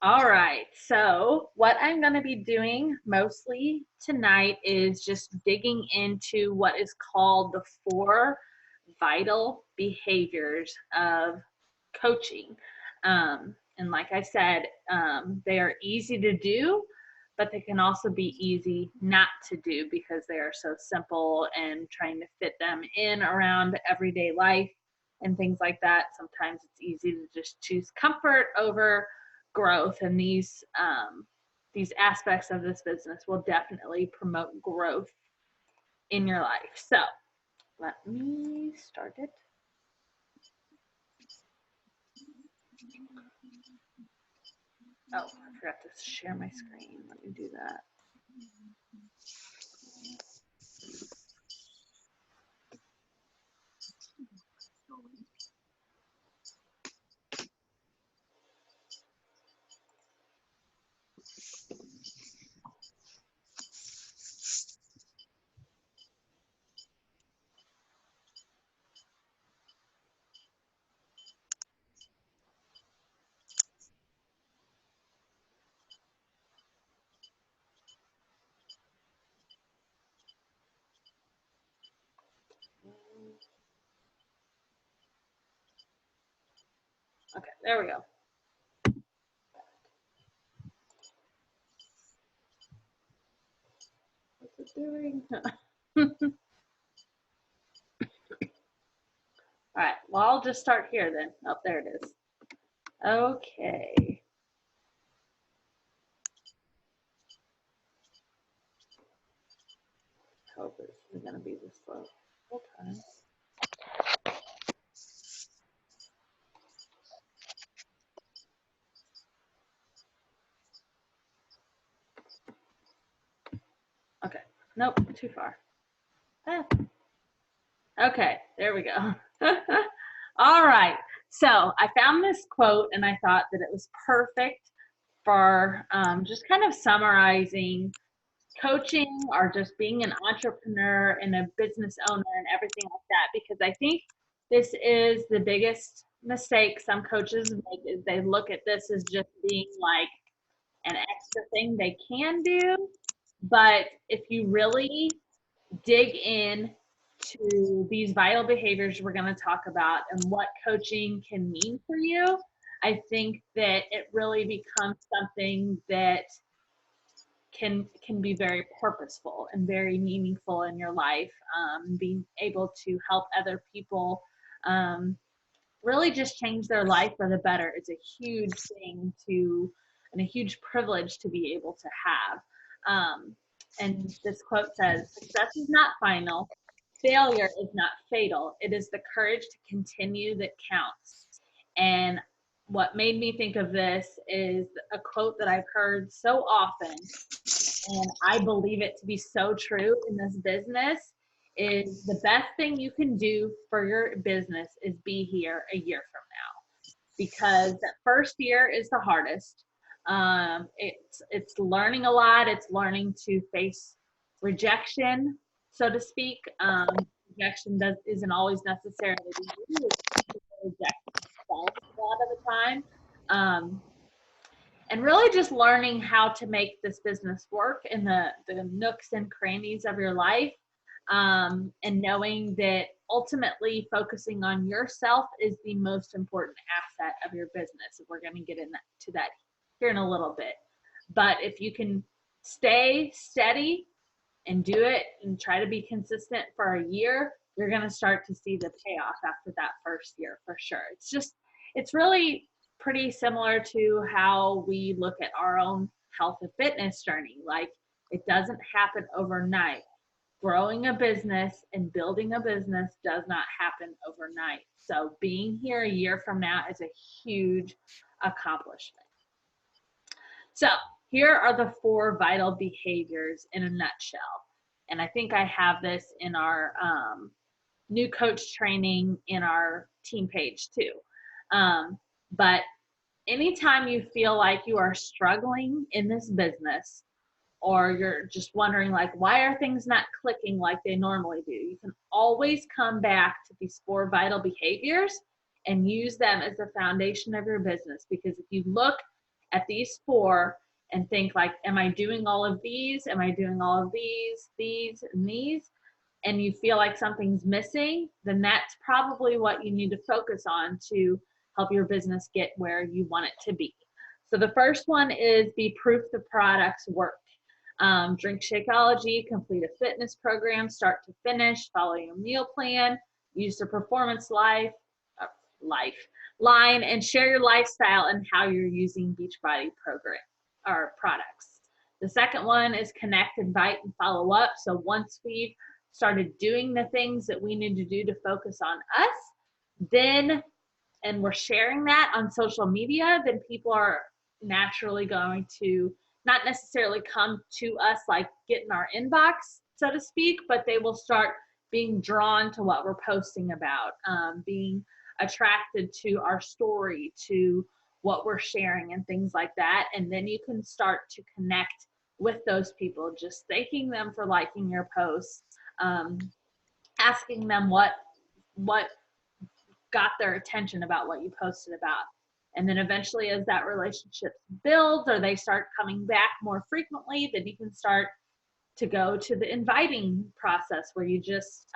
All right. So, what I'm going to be doing mostly tonight is just digging into what is called the four vital behaviors of coaching. And like I said, they are easy to do, but they can also be easy not to do because they are so simple and trying to fit them in around everyday life and things like that. Sometimes it's easy to just choose comfort over growth, and these aspects of this business will definitely promote growth in your life. So let me start it. Oh, I forgot to share my screen. Let me do that. Okay, there we go. What's it doing? All right, well, I'll just start here then. Oh, there it is. Okay. Hope this is going to be this slow whole time. Okay, nope, too far. Ah. Okay, there we go. All right, so I found this quote and I thought that it was perfect for just kind of summarizing coaching or just being an entrepreneur and a business owner and everything like that, because I think this is the biggest mistake some coaches make is they look at this as just being like an extra thing they can do. But if you really dig in to these vital behaviors we're going to talk about and what coaching can mean for you, I think that it really becomes something that can be very purposeful and very meaningful in your life. Being able to help other people um, really just change their life for the better is a huge thing to and a huge privilege to be able to have. And this quote says, "Success is not final. Failure is not fatal. It is the courage to continue that counts." And what made me think of this is a quote that I've heard so often, and I believe it to be so true in this business, is the best thing you can do for your business is be here a year from now, because that first year is the hardest. It's learning a lot. It's learning to face rejection, so to speak. Rejection isn't always necessarily you. It's rejection itself a lot of the time. Um, and really just learning how to make this business work in the nooks and crannies of your life, and knowing that ultimately focusing on yourself is the most important asset of your business. We're going to get into that here in a little bit. But if you can stay steady and do it and try to be consistent for a year, you're going to start to see the payoff after that first year for sure. It's really pretty similar to how we look at our own health and fitness journey. Like, it doesn't happen overnight. Growing a business and building a business does not happen overnight. So being here a year from now is a huge accomplishment. So here are the four vital behaviors in a nutshell. And I think I have this in our new coach training in our team page too. But anytime you feel like you are struggling in this business, or you're just wondering like, why are things not clicking like they normally do, you can always come back to these four vital behaviors and use them as the foundation of your business. Because if you look at these 4 and think like, am I doing all of these? Am I doing all of these, and these? And you feel like something's missing, then that's probably what you need to focus on to help your business get where you want it to be. So the first one is be proof the products work. Drink Shakeology, complete a fitness program, start to finish, follow your meal plan, use the performance line, and share your lifestyle and how you're using Beachbody program or products. The second one is connect, invite, and follow up. So once we've started doing the things that we need to do to focus on us, and we're sharing that on social media, then people are naturally going to not necessarily come to us, like get in our inbox, so to speak, but they will start being drawn to what we're posting about, being attracted to our story, to what we're sharing and things like that. And then you can start to connect with those people, just thanking them for liking your posts, asking them what got their attention about what you posted about. And then eventually, as that relationship builds or they start coming back more frequently, then you can start to go to the inviting process, where you just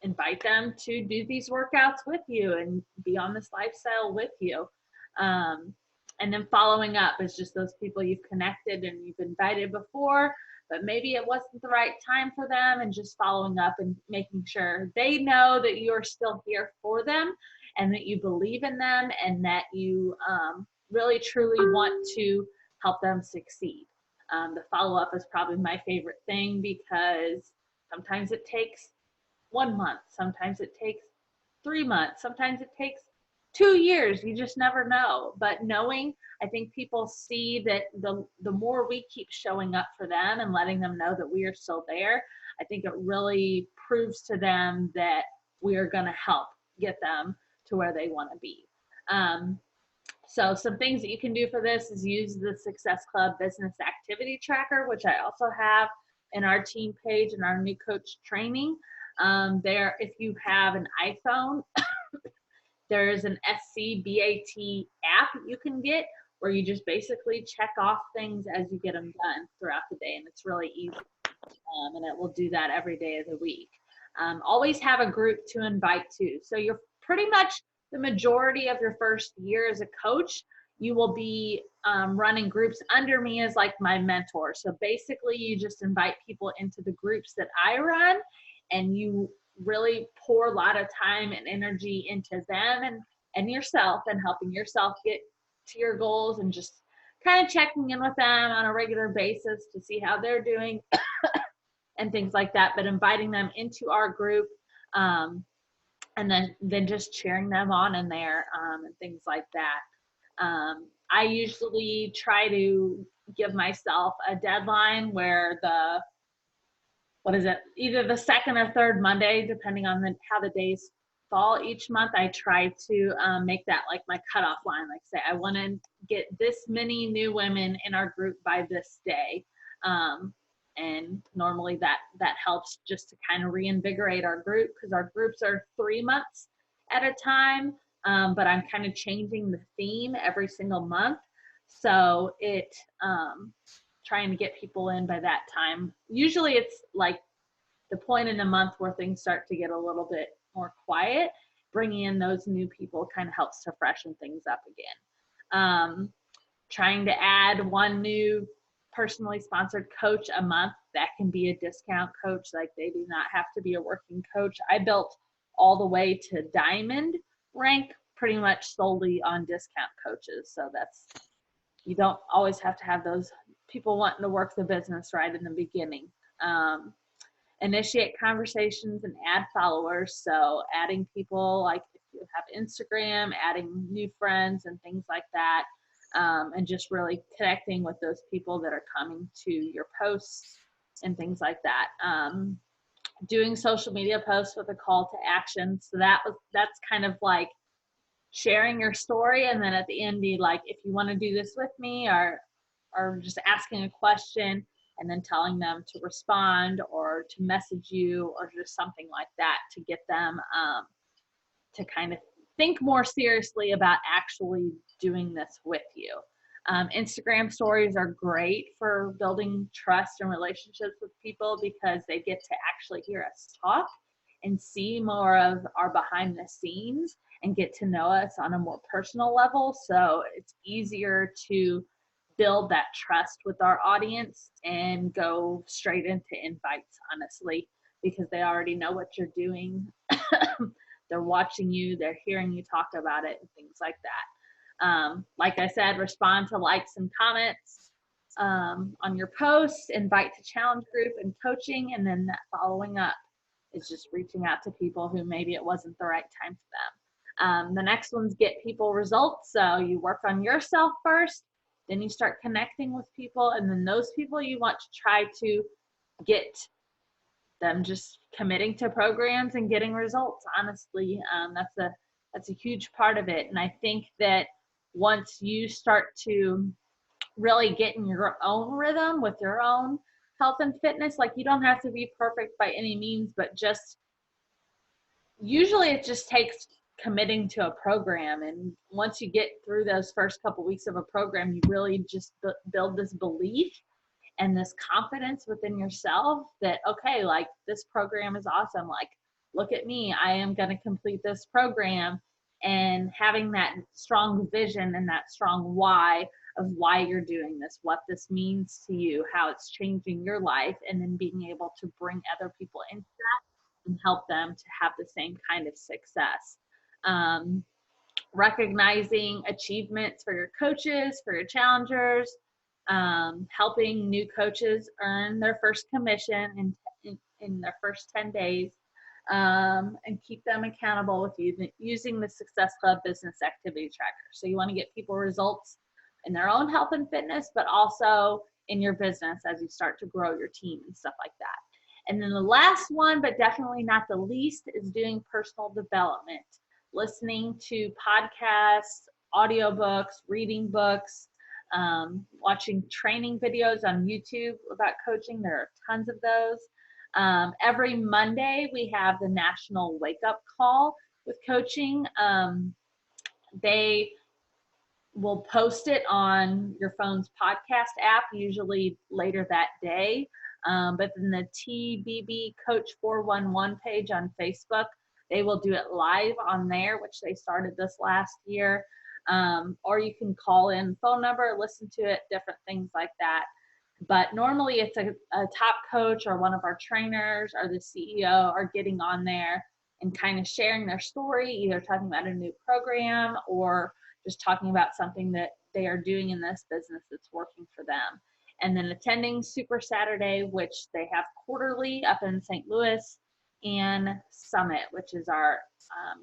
invite them to do these workouts with you and be on this lifestyle with you. And then following up is just those people you've connected and you've invited before, but maybe it wasn't the right time for them, and just following up and making sure they know that you're still here for them and that you believe in them and that you really truly want to help them succeed. The follow-up is probably my favorite thing, because sometimes it takes 1 month, sometimes it takes 3 months, sometimes it takes 2 years. You just never know. But knowing, I think people see that the more we keep showing up for them and letting them know that we are still there, I think it really proves to them that we are going to help get them to where they want to be. So some things that you can do for this is use the Success Club Business Activity Tracker, which I also have in our team page and our new coach training. There, if you have an iPhone, there's an SCBAT app you can get, where you just basically check off things as you get them done throughout the day, and it's really easy. And it will do that every day of the week. Always have a group to invite to. So you're pretty much the majority of your first year as a coach, you will be running groups under me as like my mentor. So basically you just invite people into the groups that I run, and you really pour a lot of time and energy into them and yourself, and helping yourself get to your goals, and just kind of checking in with them on a regular basis to see how they're doing and things like that, but inviting them into our group, and then just cheering them on in there, and things like that. I usually try to give myself a deadline where either the second or third Monday, depending on how the days fall each month, I try to make that like my cutoff line. Like, say I want to get this many new women in our group by this day. And normally that helps just to kind of reinvigorate our group, because our groups are 3 months at a time. But I'm kind of changing the theme every single month. So trying to get people in by that time. Usually it's like the point in the month where things start to get a little bit more quiet. Bringing in those new people kind of helps to freshen things up again. Trying to add one new personally sponsored coach a month. That can be a discount coach. Like, they do not have to be a working coach. I built all the way to diamond rank pretty much solely on discount coaches. So you don't always have to have those people wanting to work the business right in the beginning. Initiate conversations and add followers. So adding people, like if you have Instagram, adding new friends and things like that, and just really connecting with those people that are coming to your posts and things like that. Doing social media posts with a call to action. So that's kind of like sharing your story, and then at the end be like, if you want to do this with me, or just asking a question and then telling them to respond or to message you, or just something like that, to get them to kind of think more seriously about actually doing this with you. Instagram stories are great for building trust and relationships with people because they get to actually hear us talk and see more of our behind the scenes and get to know us on a more personal level. So it's easier to build that trust with our audience and go straight into invites, honestly, because they already know what you're doing. They're watching you, they're hearing you talk about it, and things like that. Like I said, respond to likes and comments on your posts, invite to challenge group and coaching, and then that following up is just reaching out to people who maybe it wasn't the right time for them. The next one's get people results. So you work on yourself first, then you start connecting with people, and then those people you want to try to get them just committing to programs and getting results. Honestly, that's a huge part of it. And I think that once you start to really get in your own rhythm with your own health and fitness, like you don't have to be perfect by any means, but just usually it just takes committing to a program. And once you get through those first couple weeks of a program, you really just build this belief and this confidence within yourself that, okay, like this program is awesome. Like, look at me, I am going to complete this program. And having that strong vision and that strong why of why you're doing this, what this means to you, how it's changing your life, and then being able to bring other people into that and help them to have the same kind of success. Recognizing achievements for your coaches, for your challengers, helping new coaches earn their first commission in their first 10 days, and keep them accountable with using the Success Club business activity tracker. So you want to get people results in their own health and fitness, but also in your business as you start to grow your team and stuff like that. And then the last one, but definitely not the least, is doing personal development, listening to podcasts, audiobooks, reading books, watching training videos on YouTube about coaching. There are tons of those. Every Monday, we have the National Wake Up Call with coaching. They will post it on your phone's podcast app, usually later that day. But then the TBB Coach 411 page on Facebook, they will do it live on there, which they started this last year. Or you can call in phone number, listen to it, different things like that. But normally it's a top coach or one of our trainers or the CEO are getting on there and kind of sharing their story, either talking about a new program or just talking about something that they are doing in this business that's working for them. And then attending Super Saturday, which they have quarterly up in St. Louis, and Summit, which is our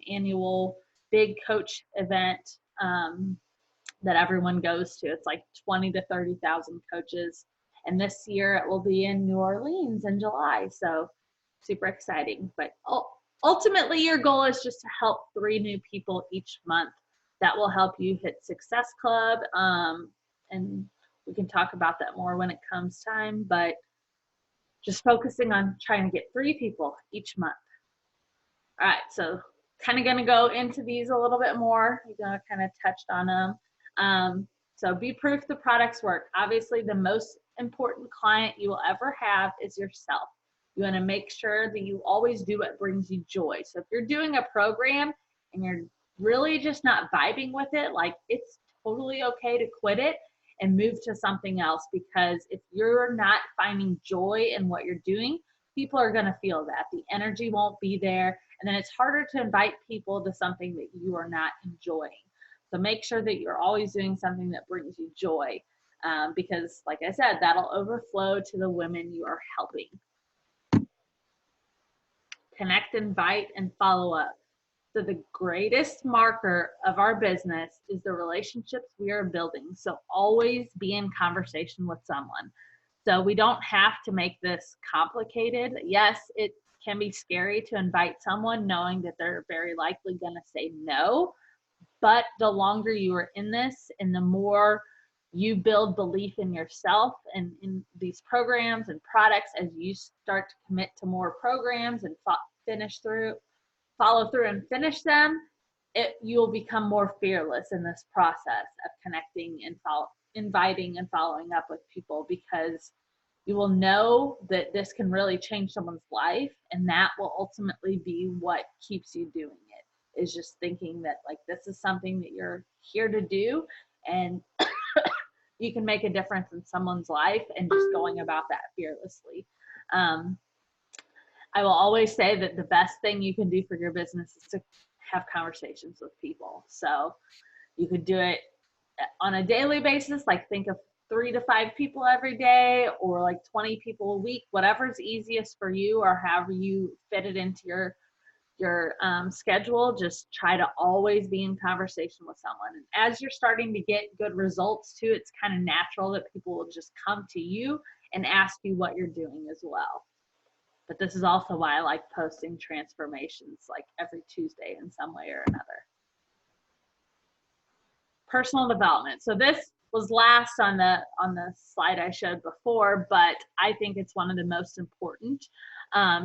annual big coach event that everyone goes to. It's like 20 to 30,000 coaches. And this year it will be in New Orleans in July. So super exciting. But ultimately your goal is just to help 3 new people each month. That will help you hit Success Club. And we can talk about that more when it comes time, but just focusing on trying to get 3 people each month. All right, so kind of going to go into these a little bit more. You're going to kind of touched on them. So be proof the products work. Obviously, the most important client you will ever have is yourself. You want to make sure that you always do what brings you joy. So if you're doing a program and you're really just not vibing with it, like it's totally okay to quit it and move to something else, because if you're not finding joy in what you're doing, people are going to feel that. The energy won't be there, and then it's harder to invite people to something that you are not enjoying. So make sure that you're always doing something that brings you joy, because like I said, that'll overflow to the women you are helping. Connect, invite, and follow up. So the greatest marker of our business is the relationships we are building. So always be in conversation with someone. So we don't have to make this complicated. Yes, it can be scary to invite someone knowing that they're very likely going to say no. But the longer you are in this and the more you build belief in yourself and in these programs and products, as you start to commit to more programs and follow through and finish them, you'll become more fearless in this process of connecting and inviting and following up with people, because you will know that this can really change someone's life, and that will ultimately be what keeps you doing it, is just thinking that like this is something that you're here to do, and you can make a difference in someone's life, and just going about that fearlessly. I will always say that the best thing you can do for your business is to have conversations with people. So you could do it on a daily basis, like think of 3 to 5 people every day, or like 20 people a week, whatever's easiest for you, or however you fit it into your schedule. Just try to always be in conversation with someone. And as you're starting to get good results too, it's kind of natural that people will just come to you and ask you what you're doing as well. But this is also why I like posting transformations like every Tuesday in some way or another. Personal development. So this was last on the slide I showed before, but I think it's one of the most important.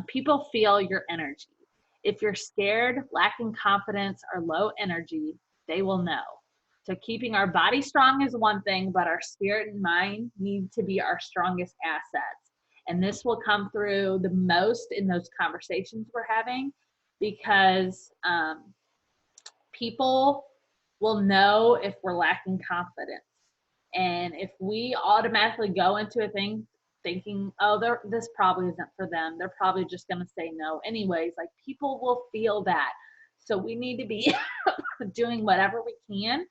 People feel your energy. If you're scared, lacking confidence, or low energy, they will know. So keeping our body strong is one thing, but our spirit and mind need to be our strongest assets. And this will come through the most in those conversations we're having, because people will know if we're lacking confidence. And if we automatically go into a thing thinking, oh, this probably isn't for them, they're probably just going to say no anyways, like people will feel that. So we need to be doing whatever we can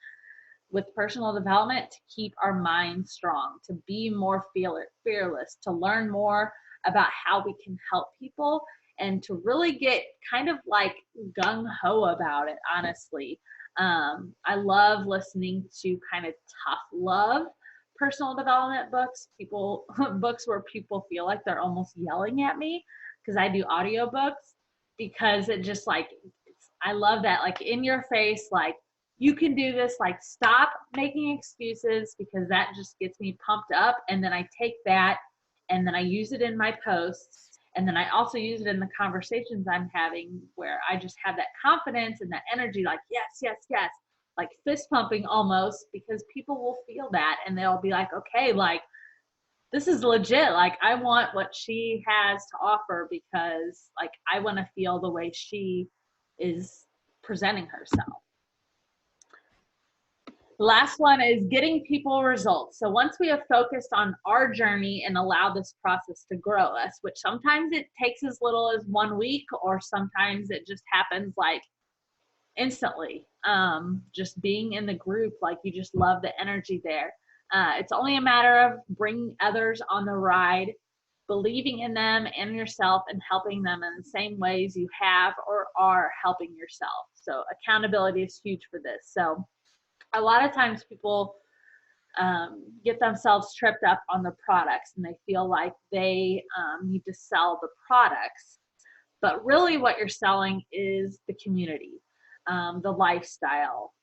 with personal development to keep our mind strong, to be more fearless, to learn more about how we can help people, and to really get kind of like gung-ho about it, honestly. I love listening to kind of tough love personal development books, books where people feel like they're almost yelling at me, because I do audiobooks, because it just like, I love that, like in your face, like, you can do this, like stop making excuses, because that just gets me pumped up. And then I take that and then I use it in my posts. And then I also use it in the conversations I'm having, where I just have that confidence and that energy, like, yes, yes, yes, like fist pumping almost, because people will feel that and they'll be like, okay, like this is legit. Like I want what she has to offer, because like I want to feel the way she is presenting herself. The last one is getting people results. So once we have focused on our journey and allow this process to grow us, which sometimes it takes as little as 1 week, or sometimes it just happens like instantly. Just being in the group, like you just love the energy there. It's only a matter of bringing others on the ride, believing in them and yourself, and helping them in the same ways you have or are helping yourself. So accountability is huge for this. So a lot of times people get themselves tripped up on the products, and they feel like they need to sell the products. But really what you're selling is the community, the lifestyle,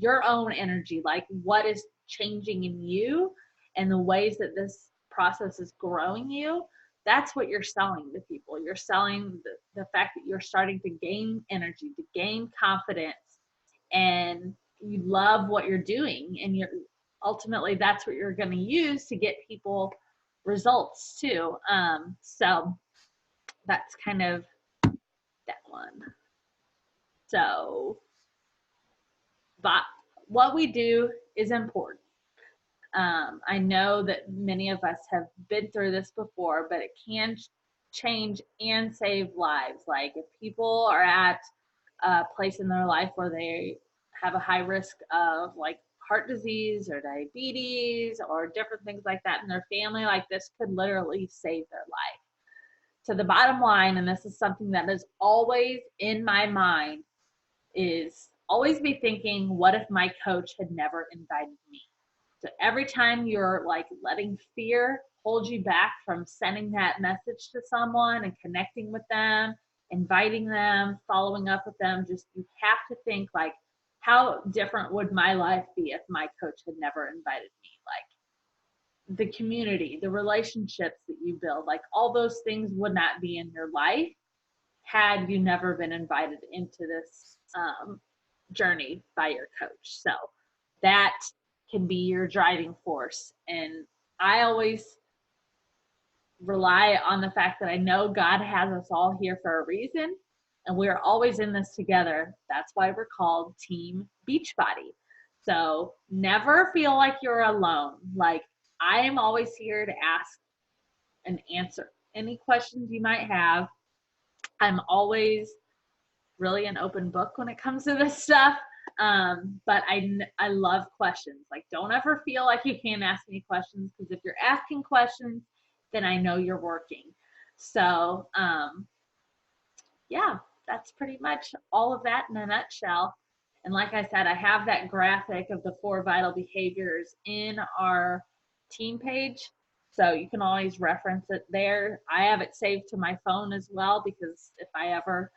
your own energy, like what is changing in you and the ways that this process is growing you. That's what you're selling to people. You're selling the fact that you're starting to gain energy, to gain confidence, and you love what you're doing, and you're ultimately, that's what you're going to use to get people results too. So that's kind of that one. So, but what we do is important. I know that many of us have been through this before, but it can change and save lives. Like if people are at a place in their life where they have a high risk of like heart disease or diabetes or different things like that in their family, like this could literally save their life. So the bottom line, and this is something that is always in my mind, is always be thinking, what if my coach had never invited me? So every time you're like letting fear hold you back from sending that message to someone and connecting with them, inviting them, following up with them, just you have to think like, how different would my life be if my coach had never invited me? Like the community, the relationships that you build, like all those things would not be in your life had you never been invited into journey by your coach. So that can be your driving force. And I always rely on the fact that I know God has us all here for a reason and we're always in this together. That's why we're called Team Beachbody. So never feel like you're alone. Like, I am always here to ask and answer any questions you might have. I'm always really an open book when it comes to this stuff. But I love questions. Like, don't ever feel like you can't ask me questions, because if you're asking questions, then I know you're working. So yeah, that's pretty much all of that in a nutshell. And like I said, I have that graphic of the 4 vital behaviors in our team page. So you can always reference it there. I have it saved to my phone as well, because if I ever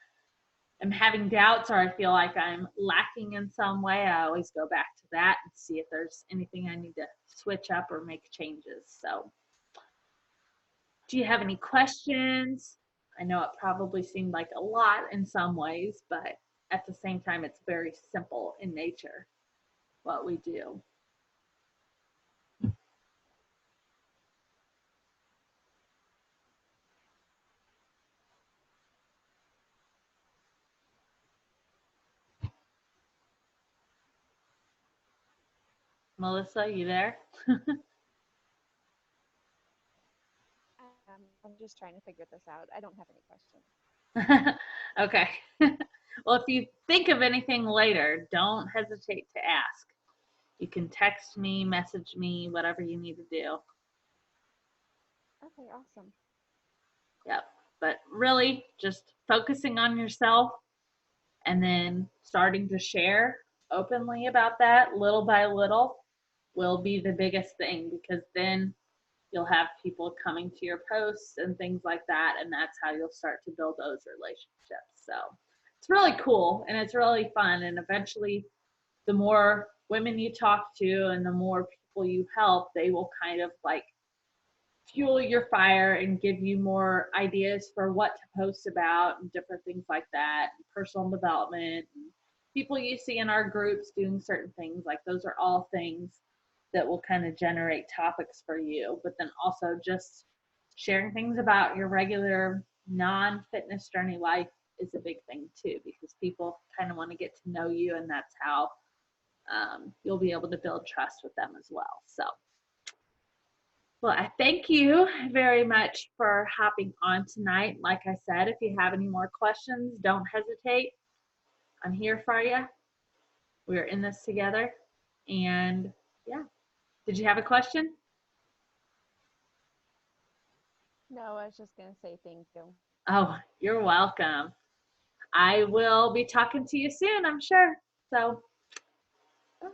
am having doubts or I feel like I'm lacking in some way, I always go back to that and see if there's anything I need to switch up or make changes. So do you have any questions? I know it probably seemed like a lot in some ways, but at the same time, it's very simple in nature what we do. Melissa, you there? I'm just trying to figure this out. I don't have any questions. Okay. Well, if you think of anything later, don't hesitate to ask. You can text me, message me, whatever you need to do. Okay, awesome. Yep. But really, just focusing on yourself and then starting to share openly about that little by little will be the biggest thing, because then you'll have people coming to your posts and things like that, and that's how you'll start to build those relationships. So it's really cool and it's really fun, and eventually the more women you talk to and the more people you help, they will kind of like fuel your fire and give you more ideas for what to post about and different things like that, and personal development, and people you see in our groups doing certain things. Like, those are all things that will kind of generate topics for you. But then also just sharing things about your regular non-fitness journey life is a big thing too, because people kind of want to get to know you, and that's how you'll be able to build trust with them as well. So, well, I thank you very much for hopping on tonight. Like I said, if you have any more questions, don't hesitate. I'm here for you. We're in this together. And yeah, did you have a question? No, I was just going to say thank you. Oh, you're welcome. I will be talking to you soon, I'm sure. So, bye.